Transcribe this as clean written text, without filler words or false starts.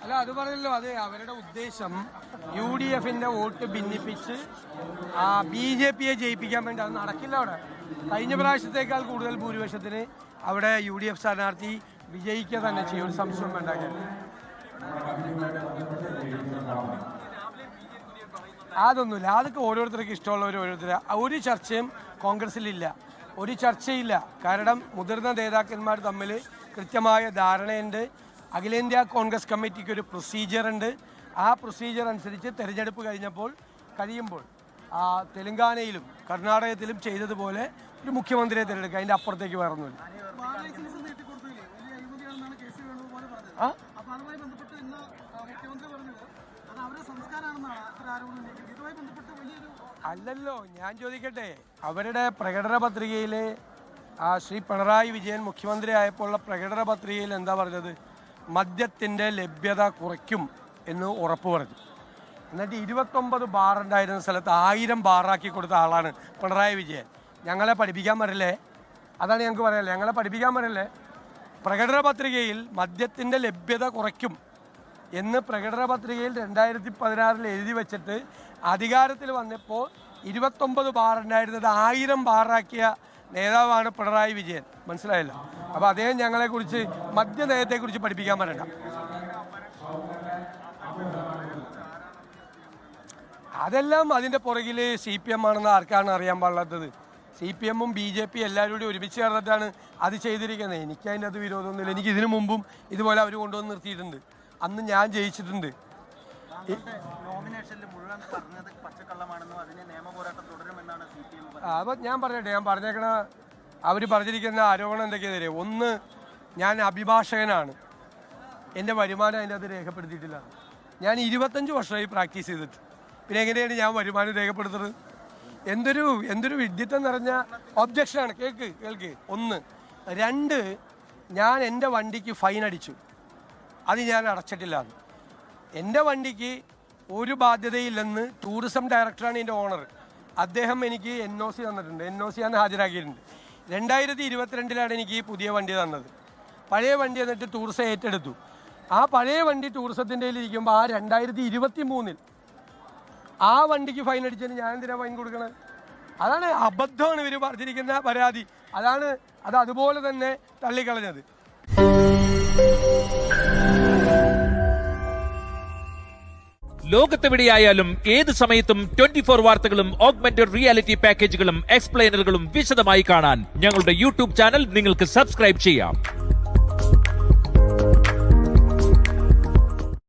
അല്ല, അത് പറഞ്ഞല്ലോ, അത് അവരുടെ ഉദ്ദേശം UDF-ന്റെ വോട്ട് ഭിന്നിപ്പിച്ച് BJP-യെ ജയിപ്പിക്കാൻ വേണ്ടി. അത് നടക്കില്ല. അവിടെ കഴിഞ്ഞ പ്രാവശ്യത്തേക്കാൾ കൂടുതൽ ഭൂരിപക്ഷത്തിന് അവിടെ UDF സ്ഥാനാർത്ഥി വിജയിക്കുക തന്നെ ചെയ്യും, ഒരു സംശയം വേണ്ട. അതൊന്നുമില്ല, അതൊക്കെ ഓരോരുത്തർക്ക് ഇഷ്ടമുള്ളവർ ഒരു ചർച്ചയും കോൺഗ്രസിലില്ല, ഒരു ചർച്ചയില്ല. കാരണം മുതിർന്ന നേതാക്കന്മാർ തമ്മിൽ കൃത്യമായ ധാരണയുണ്ട്. അഖിലേന്ത്യാ കോൺഗ്രസ് കമ്മിറ്റിക്ക് ഒരു പ്രൊസീജിയറുണ്ട്. ആ പ്രൊസീജിയർ അനുസരിച്ച് തെരഞ്ഞെടുപ്പ് കഴിയുമ്പോൾ തെലങ്കാനയിലും കർണാടകത്തിലും ചെയ്തതുപോലെ ഒരു മുഖ്യമന്ത്രിയെ തിരഞ്ഞെടുക്കുക. അതിൻ്റെ അപ്പുറത്തേക്ക് വേറൊന്നുമില്ല. അല്ലല്ലോ, ഞാൻ ചോദിക്കട്ടെ, അവരുടെ പ്രകടന പത്രികയിൽ ശ്രീ പിണറായി വിജയൻ മുഖ്യമന്ത്രി ആയപ്പോഴുള്ള പ്രകടന പത്രികയിൽ എന്താ പറഞ്ഞത്? മദ്യത്തിൻ്റെ ലഭ്യത കുറയ്ക്കും എന്ന് ഉറപ്പ് പറഞ്ഞു. എന്നിട്ട് 29 ബാർ ഉണ്ടായിരുന്ന സ്ഥലത്ത് 1000 ബാറാക്കി കൊടുത്ത ആളാണ് പിണറായി വിജയൻ. ഞങ്ങളെ പഠിപ്പിക്കാൻ വരില്ലേ? അതാണ് ഞങ്ങൾക്ക് പറയാല്ലേ, ഞങ്ങളെ പഠിപ്പിക്കാൻ വരില്ലേ? പ്രകടന പത്രികയിൽ മദ്യത്തിൻ്റെ ലഭ്യത കുറയ്ക്കും എന്ന് പ്രകടന പത്രികയിൽ 2016 എഴുതി വെച്ചിട്ട് അധികാരത്തിൽ വന്നപ്പോൾ 29 ബാർ ഉണ്ടായിരുന്നത് 1000 ബാറാക്കിയ നേതാവാണ് പിണറായി വിജയൻ. മനസ്സിലായല്ലോ? അപ്പോൾ അദ്ദേഹം ഞങ്ങളെക്കുറിച്ച് മദ്യനയത്തെക്കുറിച്ച് പഠിപ്പിക്കാൻ വരണ്ട. അതെല്ലാം അതിൻ്റെ പുറകിൽ CPM ആണെന്ന് ആർക്കാണ് അറിയാൻ പാടില്ലാത്തത്? CPM-ഉം BJP എല്ലാവരും കൂടി ഒരുമിച്ച് ചേർന്നിട്ടാണ് അത് ചെയ്തിരിക്കുന്നത്. എനിക്ക് അതിൻ്റെ അത് വിരോധമൊന്നുമില്ല. എനിക്ക് ഇതിനു മുമ്പും ഇതുപോലെ അവർ കൊണ്ടുവന്ന് നിർത്തിയിട്ടുണ്ട്. അന്ന് ഞാൻ ജയിച്ചിട്ടുണ്ട്. അപ്പോൾ ഞാൻ പറഞ്ഞേക്കണ അവർ പറഞ്ഞിരിക്കുന്ന ആരോപണം എന്തൊക്കെയാ? ഒന്ന്, ഞാൻ അഭിഭാഷകനാണ്, എൻ്റെ വരുമാനം അതിൻ്റെ അത് രേഖപ്പെടുത്തിയിട്ടില്ല. ഞാൻ 25 വർഷമായി പ്രാക്ടീസ് ചെയ്തിട്ട് പിന്നെ എങ്ങനെയാണ് ഞാൻ വരുമാനം രേഖപ്പെടുത്തുന്നത്? എന്തൊരു വിഡ്ഢിത്തം നിറഞ്ഞ ഒബ്ജക്ഷനാണ്. കേൾക്ക്. 1. 2, ഞാൻ എൻ്റെ വണ്ടിക്ക് ഫൈൻ അടിച്ചു, അത് ഞാൻ അടച്ചിട്ടില്ല. എൻ്റെ വണ്ടിക്ക് ഒരു ബാധ്യതയില്ലെന്ന് ടൂറിസം ഡയറക്ടറാണ് എൻ്റെ ഓണർ. അദ്ദേഹം എനിക്ക് NOC തന്നിട്ടുണ്ട്. NOC ഞാൻ ഹാജരാക്കിയിട്ടുണ്ട്. 2022 എനിക്ക് ഈ പുതിയ വണ്ടി തന്നത്. പഴയ വണ്ടി എന്നിട്ട് ടൂറിസം ഏറ്റെടുത്തു. ആ പഴയ വണ്ടി ടൂറിസത്തിൻ്റെ ഇരിക്കുമ്പോൾ 2023 ആ വണ്ടിക്ക് ഫൈൻ അടിച്ചതിന് ഞാൻ എന്തിനാ ഫൈൻ കൊടുക്കണത്? അതാണ് അബദ്ധമാണ് ഇവർ പറഞ്ഞിരിക്കുന്ന പരാതി. അത് അതുപോലെ തന്നെ തള്ളിക്കളഞ്ഞത്. ലോകത്തെവിടെയായാലും ഏത് സമയത്തും 24 വാർത്തകളും ഓഗ്മെന്റഡ് റിയാലിറ്റി പാക്കേജുകളും എക്സ്പ്ലെയിനറുകളും വിശദമായി കാണാൻ ഞങ്ങളുടെ YouTube ചാനൽ നിങ്ങൾക്ക് സബ്സ്ക്രൈബ് ചെയ്യാം.